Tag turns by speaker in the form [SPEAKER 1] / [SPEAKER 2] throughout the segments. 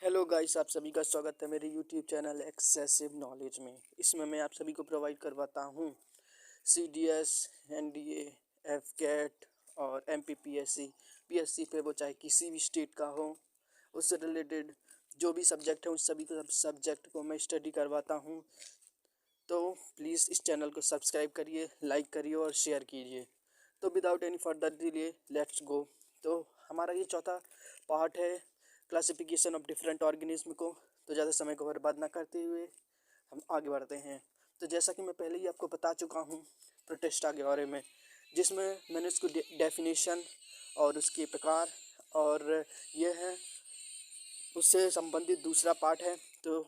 [SPEAKER 1] Hello guys, आप सभी का स्वागत है मेरे यूट्यूब चैनल एक्सेसिव नॉलेज में। इसमें मैं आप सभी को प्रोवाइड करवाता हूँ सीडीएस, एनडीए, एफकेट और एमपीपीएससी, पीएससी पे वो चाहे किसी भी स्टेट का हो, उससे रिलेटेड जो भी सब्जेक्ट है उस सभी सब्जेक्ट को मैं स्टडी करवाता हूँ। तो प्लीज़ इस चैनल को सब्सक्राइब करिए, लाइक करिए और शेयर कीजिए। तो without any further delay let's go. तो हमारा ये चौथा पार्ट है क्लासिफिकेशन ऑफ डिफरेंट ऑर्गेनिज्म को। तो ज़्यादा समय को बर्बाद ना करते हुए हम आगे बढ़ते हैं। तो जैसा कि मैं पहले ही आपको बता चुका हूँ प्रोटिस्टा के बारे में, जिसमें मैंने उसको डेफिनेशन और उसके प्रकार और यह है उससे संबंधित दूसरा पार्ट है। तो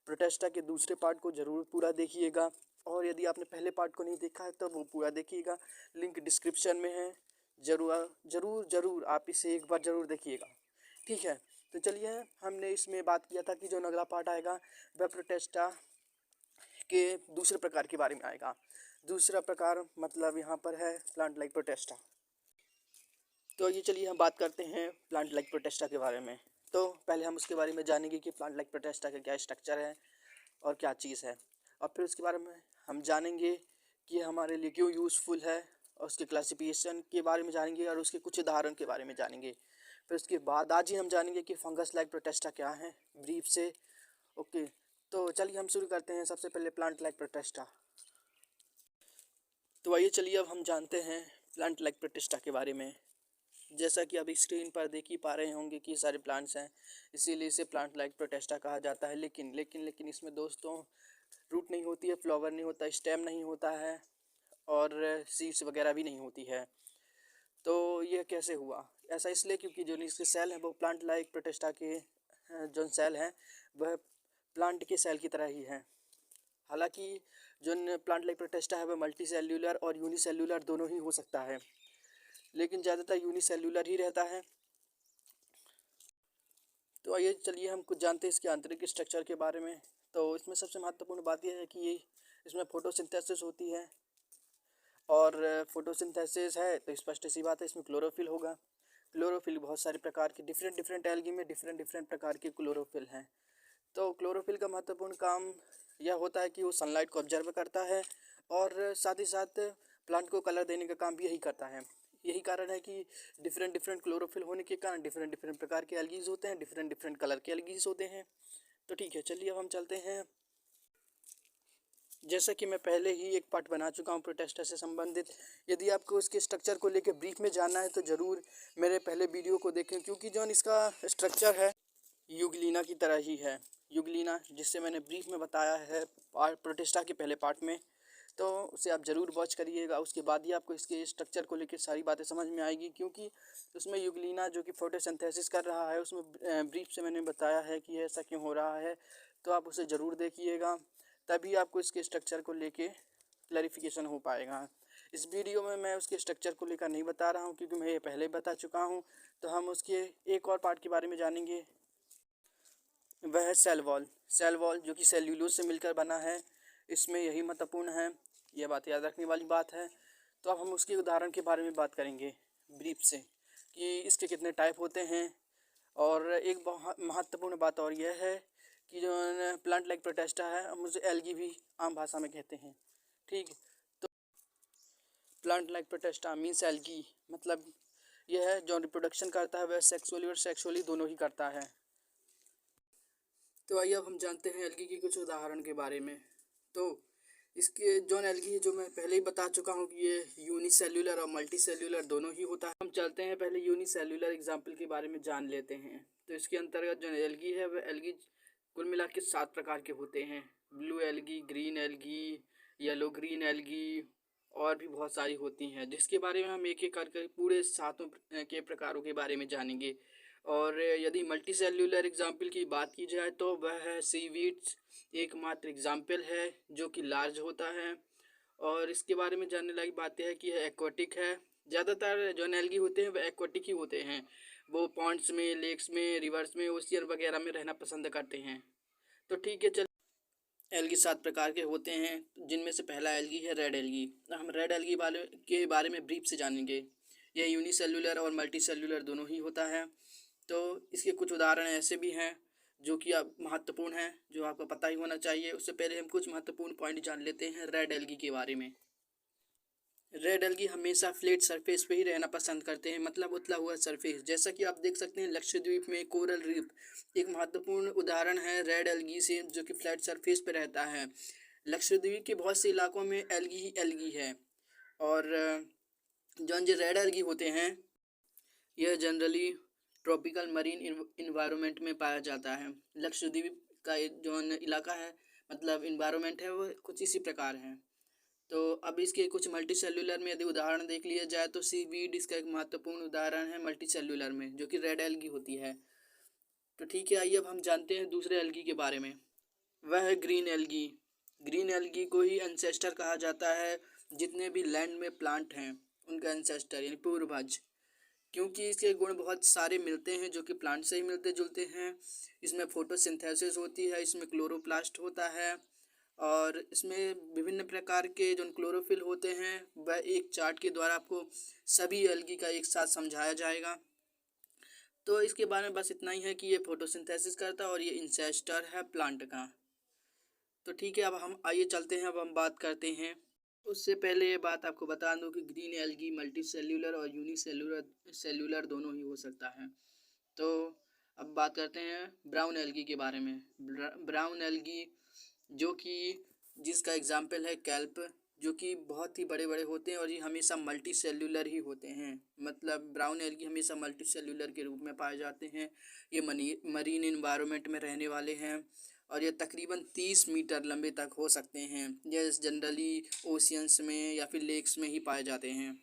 [SPEAKER 1] प्रोटेस्टा के दूसरे पार्ट को ज़रूर पूरा देखिएगा, और यदि आपने पहले पार्ट को नहीं देखा है तो वो पूरा देखिएगा, लिंक डिस्क्रिप्शन में है। ज़रूर ज़रूर ज़रूर आप इसे एक बार ज़रूर देखिएगा, ठीक है। तो चलिए, हमने इसमें बात किया था कि जो अगला पार्ट आएगा वह प्रोटेस्टा के दूसरे प्रकार के बारे में आएगा। दूसरा प्रकार मतलब यहाँ पर है प्लांट लाइक प्रोटेस्टा। तो ये चलिए हम बात करते हैं प्लांट लाइक प्रोटेस्टा के बारे में। तो पहले हम उसके बारे में जानेंगे कि प्लांट लाइक प्रोटेस्टा का क्या स्ट्रक्चर है और क्या चीज़ है, और फिर उसके बारे में हम जानेंगे कि हमारे लिए क्यों यूज़फुल है, और उसके क्लासिफिकेशन के बारे में जानेंगे और उसके कुछ उदाहरण के बारे में जानेंगे। फिर उसके बाद आज ही हम जानेंगे कि फंगस लाइक प्रोटेस्टा क्या है, ब्रीफ से। ओके, तो चलिए हम शुरू करते हैं सबसे पहले प्लांट लाइक प्रोटेस्टा। तो आइए चलिए अब हम जानते हैं प्लांट लाइक प्रोटेस्टा के बारे में। जैसा कि अभी स्क्रीन पर देख ही पा रहे होंगे कि सारे प्लांट्स हैं, इसीलिए इसे प्लांट लाइक प्रोटेस्टा कहा जाता है। लेकिन इसमें दोस्तों रूट नहीं होती है, फ्लावर नहीं होता, स्टेम नहीं होता है और सीड्स वगैरह भी नहीं होती है। तो यह कैसे हुआ? ऐसा इसलिए क्योंकि जो इसके सेल हैं वो प्लांट लाइक प्रोटेस्टा के जो सेल हैं वह प्लांट के सेल की तरह ही हैं। हालांकि जो प्लांट लाइक प्रोटेस्टा है वह मल्टी सेल्यूलर और यूनिसेल्यूलर दोनों ही हो सकता है, लेकिन ज़्यादातर यूनिसेल्यूलर ही रहता है। तो आइए चलिए हम कुछ जानते हैं इसके आंतरिक स्ट्रक्चर के बारे में। तो इसमें सबसे महत्वपूर्ण बात यह है कि ये इसमें फोटोसिंथेसिस होती है, और फोटोसिंथेसिस है तो स्पष्ट सी बात है इसमें क्लोरोफिल होगा। क्लोरोफिल बहुत सारे प्रकार के डिफरेंट डिफरेंट एल्गी में डिफरेंट डिफरेंट प्रकार के क्लोरोफिल हैं। तो क्लोरोफिल का महत्वपूर्ण काम यह होता है कि वो सनलाइट को ऑब्जर्व करता है, और साथ ही साथ प्लांट को कलर देने का काम भी यही करता है। यही कारण है कि डिफरेंट डिफरेंट क्लोरोफिल होने के कारण डिफरेंट डिफरेंट प्रकार के एल्गीज होते हैं, डिफरेंट डिफरेंट कलर के एल्गीज होते हैं। तो ठीक है, चलिए अब हम चलते हैं। जैसा कि मैं पहले ही एक पार्ट बना चुका हूँ प्रोटेस्टा से संबंधित। यदि आपको इसके स्ट्रक्चर को लेकर ब्रीफ में जानना है तो ज़रूर मेरे पहले वीडियो को देखें, क्योंकि जो इसका स्ट्रक्चर है यूग्लिना की तरह ही है। यूग्लिना जिससे मैंने ब्रीफ में बताया है प्रोटेस्टा के पहले पार्ट में, तो उसे आप ज़रूर वॉच करिएगा। उसके बाद ही आपको इसके स्ट्रक्चर को लेकर सारी बातें समझ में आएगी, क्योंकि उसमें यूग्लिना जो कि फोटोसिंथेसिस कर रहा है उसमें ब्रीफ से मैंने बताया है कि ऐसा क्यों हो रहा है। तो आप उसे ज़रूर देखिएगा, तभी आपको इसके स्ट्रक्चर को लेके क्लैरिफिकेशन हो पाएगा। इस वीडियो में मैं उसके स्ट्रक्चर को लेकर नहीं बता रहा हूँ, क्योंकि मैं ये पहले ही बता चुका हूँ। तो हम उसके एक और पार्ट के बारे में जानेंगे, वह है सेल वॉल। सेल वॉल जो कि सेल्यूलोज से मिलकर बना है, इसमें यही महत्वपूर्ण है, यह बात याद रखने वाली बात है। तो अब हम उसके उदाहरण के बारे में बात करेंगे ब्रीफ से, कि इसके कितने टाइप होते हैं। और एक बहुत महत्वपूर्ण बात और यह है कि जो प्लांट लाइक प्रोटेस्टा है हम उसे एल्गी भी आम भाषा में कहते हैं, ठीक। तो plant like Protista means algae, मतलब यह है जो रिप्रोडक्शन करता है वह सेक्सुअली और सेक्सुअली दोनों ही करता है। तो आइए अब हम जानते हैं एल्गी के कुछ उदाहरण के बारे में। तो इसके जॉन एल्गी जो मैं पहले ही बता चुका हूँ कि ये यूनिसेल्यूलर और मल्टी सेल्यूलर दोनों ही होता है। हम चलते हैं पहले यूनिसेल्यूलर एग्जाम्पल के बारे में जान लेते हैं। तो इसके अंतर्गत जो एल्गी है वह एल्गी कुल मिला के 7 प्रकार के होते हैं। Blue algae, green algae, yellow green algae और भी बहुत सारी होती हैं, जिसके बारे में हम एक एक करके पूरे 7 के प्रकारों के बारे में जानेंगे। और यदि मल्टी सेल्यूलर एग्जाम्पल की बात की जाए तो वह है सीवीड्स, एकमात्र एग्जाम्पल है जो कि लार्ज होता है। और इसके बारे में जानने लायक बात यह है कि यह एक्वाटिक है। ज़्यादातर जो एल्गी होते हैं वह एक्वाटिक ही होते हैं। वो पॉन्ड्स में, लेक्स में, रिवर्स में, ओशियन वगैरह में रहना पसंद करते हैं। तो ठीक है, चल एल्गी 7 प्रकार के होते हैं, जिनमें से पहला एल्गी है रेड एल्गी। हम रेड एल्गी वाले के बारे में ब्रीफ से जानेंगे। यह यूनिसेल्यूलर और मल्टी सेल्यूलर दोनों ही होता है। तो इसके कुछ उदाहरण ऐसे भी हैं जो कि आप महत्वपूर्ण है, जो आपको पता ही होना चाहिए। उससे पहले हम कुछ महत्वपूर्ण पॉइंट जान लेते हैं रेड एल्गी के बारे में। रेड एल्गी हमेशा फ्लैट सरफेस पे ही रहना पसंद करते हैं, मतलब उतला हुआ सरफेस। जैसा कि आप देख सकते हैं लक्षद्वीप में कोरल रीफ एक महत्वपूर्ण उदाहरण है रेड एल्गी से, जो कि फ्लैट सरफेस पे रहता है। लक्षद्वीप के बहुत से इलाकों में एल्गी ही एल्गी है। और जो रेड एल्गी होते हैं यह जनरली ट्रॉपिकल मरीन इन्वायरमेंट में पाया जाता है। लक्षद्वीप का जो इलाका है, मतलब इन्वायरमेंट है, वो कुछ इसी प्रकार है। तो अब इसके कुछ मल्टी सेल्यूलर में यदि उदाहरण देख लिया जाए तो सीवीड इसका एक महत्वपूर्ण उदाहरण है मल्टी सेल्यूलर में, जो कि रेड एल्गी होती है। तो ठीक है, आइए अब हम जानते हैं दूसरे एल्गी के बारे में। वह है ग्रीन एल्गी। ग्रीन एल्गी को ही एंसेस्टर कहा जाता है। जितने भी लैंड में प्लांट हैं उनका एंसेस्टर यानी पूर्वज, क्योंकि इसके गुण बहुत सारे मिलते हैं जो कि प्लांट से ही मिलते जुलते हैं। इसमें फोटोसिंथेसिस होती है, इसमें क्लोरोप्लास्ट होता है, और इसमें विभिन्न प्रकार के जो क्लोरोफिल होते हैं वह एक चार्ट के द्वारा आपको सभी एल्गी का एक साथ समझाया जाएगा। तो इसके बारे में बस इतना ही है कि ये फोटोसिंथेसिस करता है और ये इंसेस्टर है प्लांट का। तो ठीक है, अब हम आइए चलते हैं, अब हम बात करते हैं। उससे पहले ये बात आपको बता दूं कि ग्रीन एल्गी मल्टी सेल्यूलर और सेल्यूलर दोनों ही हो सकता है। तो अब बात करते हैं ब्राउन एल्गी के बारे में। ब्राउन एल्गी जो कि जिसका एग्जाम्पल है कैल्प, जो कि बहुत ही बड़े बड़े होते हैं और ये हमेशा मल्टी सेल्यूलर ही होते हैं। मतलब ब्राउन एल्गी हमेशा मल्टी सेल्यूलर के रूप में पाए जाते हैं। ये मरीन इन्वायरमेंट में रहने वाले हैं और ये तकरीबन 30 मीटर लंबे तक हो सकते हैं। ये जनरली ओशियंस में या फिर लेक्स में ही पाए जाते हैं।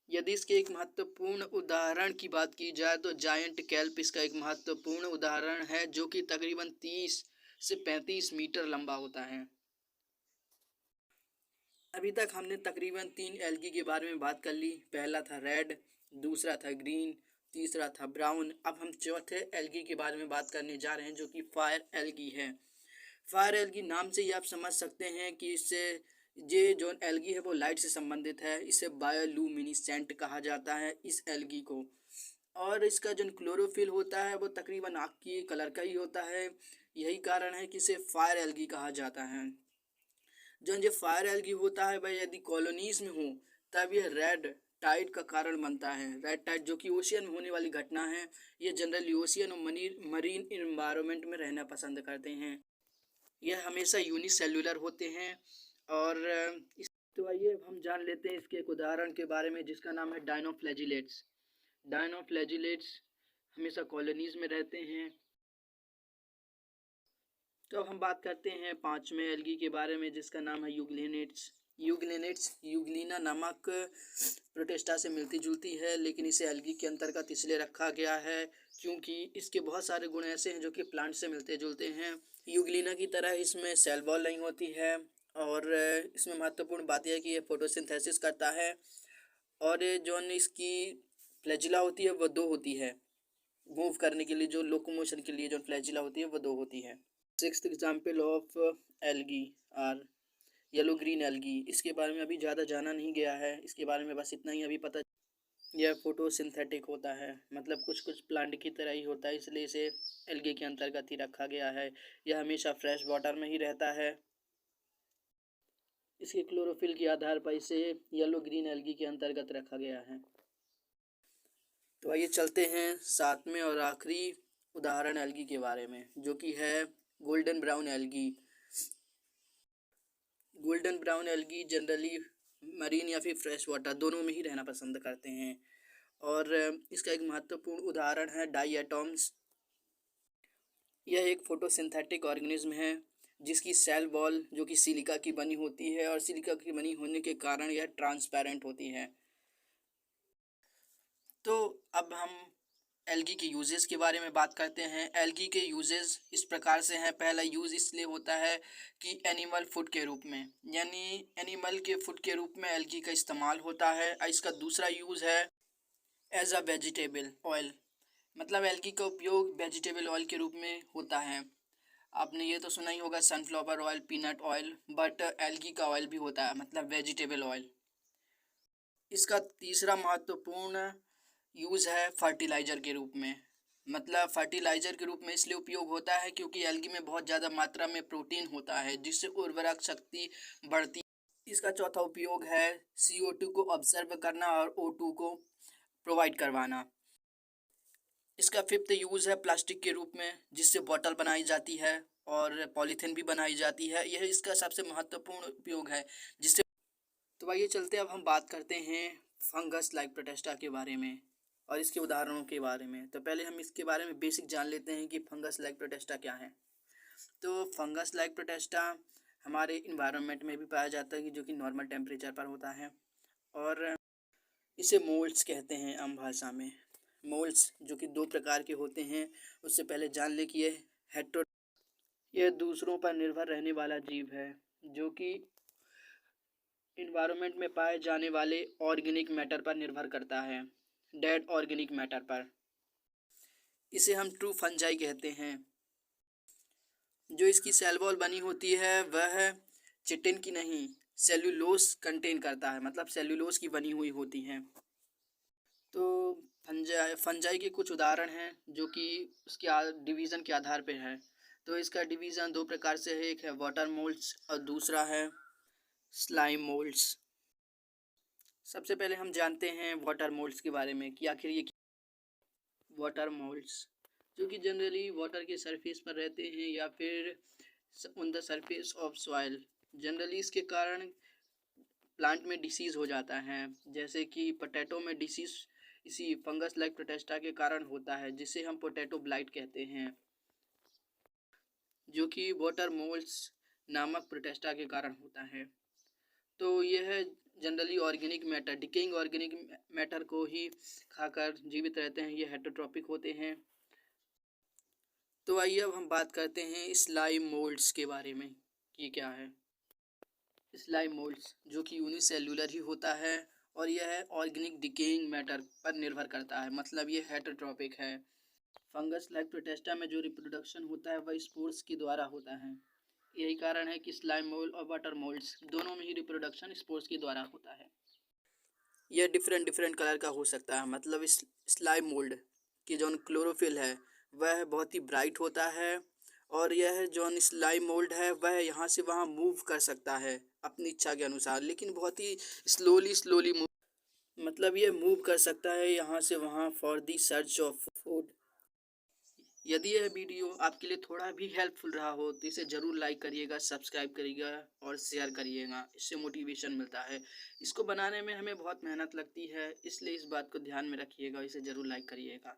[SPEAKER 1] यदि इसके एक महत्वपूर्ण उदाहरण की बात की जाए तो जायंट कैल्प इसका एक महत्वपूर्ण उदाहरण है, जो कि तकरीबन 30 से 35 मीटर लंबा होता है। अभी तक हमने तकरीबन 3 एल्गी के बारे में बात कर ली। पहला था रेड, दूसरा था ग्रीन, तीसरा था ब्राउन। अब हम चौथे एल्गी के बारे में बात करने जा रहे हैं, जो कि फायर एल्गी है। फायर एल्गी नाम से ही आप समझ सकते हैं कि इससे ये जो एल्गी है वो लाइट से संबंधित है। इसे बायोलूमिनिसेंट कहा जाता है इस एल्गी को। और इसका जो क्लोरोफिल होता है वो तकरीबन आग की कलर का ही होता है। यही कारण है कि इसे फायर एल्गी कहा जाता है। जो फायर एल्गी होता है वह यदि कॉलोनीज में हो तब यह रेड टाइड का कारण बनता है। रेड टाइड जो कि ओशियन में होने वाली घटना है। ये जनरली ओशियन और मरीन इन्वायरमेंट में रहना पसंद करते हैं। यह हमेशा यूनिसेल्युलर होते हैं। और तो आइए हम जान लेते हैं इसके एक उदाहरण के बारे में, जिसका नाम है डायनोफ्लैजिलेट्स। डायनोफ्लैजिलेट्स हमेशा कॉलोनीज में रहते हैं। तो अब हम बात करते हैं पांचवें एल्गी के बारे में, जिसका नाम है यूग्लिनेट्स। यूग्लिना नामक प्रोटिस्टा से मिलती जुलती है, लेकिन इसे एल्गी के अंतर्गत इसलिए रखा गया है क्योंकि इसके बहुत सारे गुण ऐसे हैं जो कि प्लांट से मिलते जुलते हैं। यूग्लिना की तरह इसमें सेल वॉल नहीं होती है, और इसमें महत्वपूर्ण बात यह है कि ये फोटोसिंथेसिस करता है। और जो इसकी फ्लैजिला होती है वो 2 होती है। मूव करने के लिए, जो लोकोमोशन के लिए जो फ्लैजिला होती है वो 2 होती है। Sixth example of algae are yellow green algae. इसके बारे में अभी ज़्यादा जाना नहीं गया है, इसके बारे में बस इतना ही अभी पता। यह फोटोसिंथेटिक होता है, मतलब कुछ कुछ प्लांट की तरह ही होता है, इसलिए इसे एल्गी के अंतर्गत ही रखा गया है। यह हमेशा फ्रेश वाटर में ही रहता है। इसके क्लोरोफिल के आधार पर इसे येलो ग्रीन एल्गी के अंतर्गत रखा गया है। तो आइए चलते हैं सातवें और आखिरी उदाहरण एल्गी के बारे में, जो कि है golden brown algae. Golden brown algae generally marine या फिर फ्रेश वाटर दोनों में ही रहना पसंद करते हैं। और इसका एक महत्वपूर्ण उदाहरण है डाइएटॉम्स। यह एक फोटोसिंथेटिक ऑर्गेनिज्म है जिसकी सेल वॉल जो कि सिलिका की बनी होती है, और सिलिका की बनी होने के कारण यह ट्रांसपेरेंट होती है। तो अब हम एल्गी के यूजेस के बारे में बात करते हैं। एल्गी के यूजेस इस प्रकार से हैं। पहला यूज़ इसलिए होता है कि एनिमल फूड के रूप में, यानी एनिमल के फूड के रूप में एल्गी का इस्तेमाल होता है। इसका दूसरा यूज़ है एज अ वेजिटेबल ऑयल, मतलब एल्गी का उपयोग वेजिटेबल ऑयल के रूप में होता है। आपने ये तो सुना ही होगा sunflower oil, peanut oil, but algae का ऑयल भी होता है, मतलब वेजिटेबल ऑयल। इसका तीसरा महत्वपूर्ण यूज़ है फर्टिलाइज़र के रूप में। मतलब फर्टिलाइजर के रूप में इसलिए उपयोग होता है क्योंकि एल्गी में बहुत ज़्यादा मात्रा में प्रोटीन होता है जिससे उर्वरक शक्ति बढ़ती है। इसका चौथा उपयोग है CO2 को ऑब्जर्व करना और O2 को प्रोवाइड करवाना। इसका फिफ्थ यूज़ है प्लास्टिक के रूप में, जिससे बॉटल बनाई जाती है और पॉलीथीन भी बनाई जाती है। यह इसका सबसे महत्वपूर्ण उपयोग है जिससे। तो आइए चलते अब हम बात करते हैं फंगस लाइक प्रोटेस्टा के बारे में और इसके उदाहरणों के बारे में। तो पहले हम इसके बारे में बेसिक जान लेते हैं कि फंगस लाइक प्रोटेस्टा क्या है। तो फंगस लाइक प्रोटेस्टा हमारे इन्वायरमेंट में भी पाया जाता है कि जो कि नॉर्मल टेम्परेचर पर होता है और इसे मोल्ड्स कहते हैं आम भाषा में। मोल्ड्स जो कि दो प्रकार के होते हैं, उससे पहले जान ले कि यह दूसरों पर निर्भर रहने वाला जीव है जो कि इन्वायरमेंट में पाए जाने वाले ऑर्गेनिक मैटर पर निर्भर करता है, डेड ऑर्गेनिक मैटर पर। इसे हम ट्रू फंजाई कहते हैं। जो इसकी सेल वॉल बनी होती है वह चिटिन की नहीं, सेल्यूलोस कंटेन करता है, मतलब सेल्यूलोस की बनी हुई होती हैं। तो फंजाई के कुछ उदाहरण हैं जो कि उसके डिवीज़न के आधार पर है। तो इसका डिवीज़न दो प्रकार से है, एक है वाटर मोल्ड्स और दूसरा है स्लाइम मोल्ड्स। सबसे पहले हम जानते हैं वाटर मोल्ड्स के बारे में कि आखिर ये वाटर मोल्ड्स जो कि जनरली वाटर के सरफेस पर रहते हैं या फिर on the surface of soil. Generally इसके कारण प्लांट में डिसीज़ हो जाता है, जैसे कि पोटैटो में डिसीज़ इसी फंगस लाइक प्रोटेस्टा के कारण होता है, जिसे हम पोटैटो ब्लाइट कहते हैं, जो कि वाटर मोल्ड्स नामक प्रोटेस्टा के कारण होता है। तो यह generally organic matter, decaying organic matter को ही खाकर जीवित रहते हैं। ये हेटरोट्रॉपिक होते हैं। तो आइए अब हम बात करते हैं स्लाइम मोल्ड्स के बारे में कि क्या है स्लाइम मोल्ड्स, जो कि यूनिसेल्युलर ही होता है और यह ऑर्गेनिक डिकेइंग मैटर पर निर्भर करता है, मतलब ये हेटरोट्रॉपिक है। फंगस लाइक प्रोटेस्टा में जो रिप्रोडक्शन होता है वह स्पोर्स के द्वारा होता है। यही कारण है कि स्लाइम मोल्ड और वाटर मोल्ड्स दोनों में ही रिप्रोडक्शन स्पोर्स के द्वारा होता है। यह डिफरेंट डिफरेंट कलर का हो सकता है, मतलब इस स्लाइम मोल्ड की जो क्लोरोफिल है वह बहुत ही ब्राइट होता है और यह जो स्लाइम मोल्ड है वह यहाँ से वहाँ मूव कर सकता है अपनी इच्छा के अनुसार, लेकिन बहुत ही स्लोली मूव, मतलब ये मूव कर सकता है यहाँ से वहाँ for the search of food. यदि यह वीडियो आपके लिए थोड़ा भी हेल्पफुल रहा हो तो इसे ज़रूर लाइक करिएगा, सब्सक्राइब करिएगा और शेयर करिएगा। इससे मोटिवेशन मिलता है। इसको बनाने में हमें बहुत मेहनत लगती है, इसलिए इस बात को ध्यान में रखिएगा, इसे ज़रूर लाइक करिएगा।